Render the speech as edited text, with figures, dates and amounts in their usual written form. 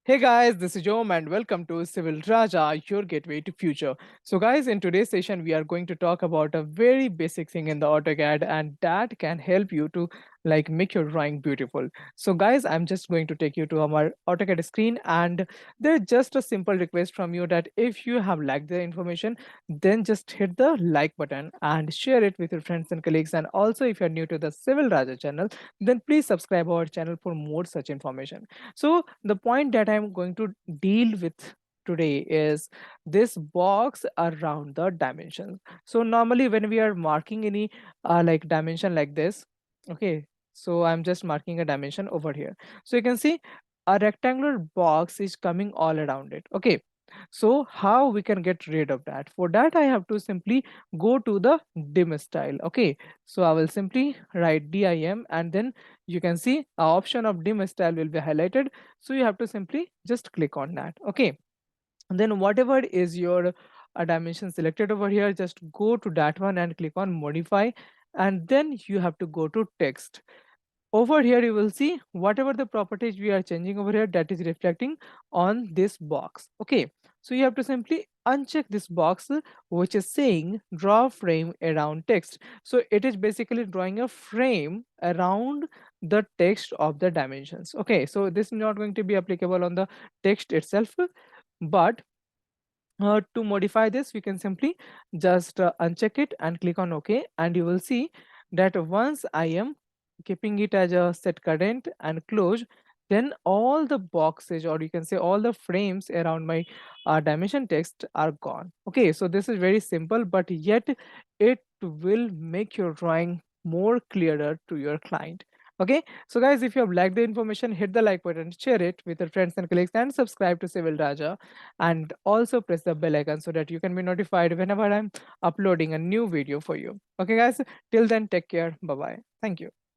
Hey guys, this is Jom and welcome to Civil Raja, your gateway to future. So guys, in today's session, we are going to talk about a very basic thing in the AutoCAD and that can help you to make your drawing beautiful. So guys, I'm just going to take you to our AutoCAD screen and there's just a simple request from you that if you have liked the information, then just hit the like button and share it with your friends and colleagues. And also if you're new to the Civil Raja channel, then please subscribe our channel for more such information. So the point that I'm going to deal with today is this box around the dimensions. So normally when we are marking any dimension like this, okay, so I'm just marking a dimension over here. So you can see a rectangular box is coming all around it. Okay, so how we can get rid of that? For that I have to simply go to the dim style. Okay, so I will simply write dim and then you can see a option of dim style will be highlighted, so you have to simply just click on that. Okay, and then whatever is your dimension selected over here, just go to that one and click on modify, and then you have to go to text. Over here you will see whatever the properties we are changing over here, that is reflecting on this box. Okay, so you have to simply uncheck this box which is saying draw frame around text. So it is basically drawing a frame around the text of the dimensions. Okay, so this is not going to be applicable on the text itself, but to modify this we can simply just uncheck it and click on OK, and you will see that once I am keeping it as a set current and close, then all the boxes, or you can say all the frames around my dimension text are gone. Okay, so this is very simple, but yet it will make your drawing more clearer to your client. Okay, so guys, if you have liked the information, hit the like button, share it with your friends and colleagues, and subscribe to Civil Raja, and also press the bell icon so that you can be notified whenever I'm uploading a new video for you. Okay guys, till then, take care. Bye bye. Thank you.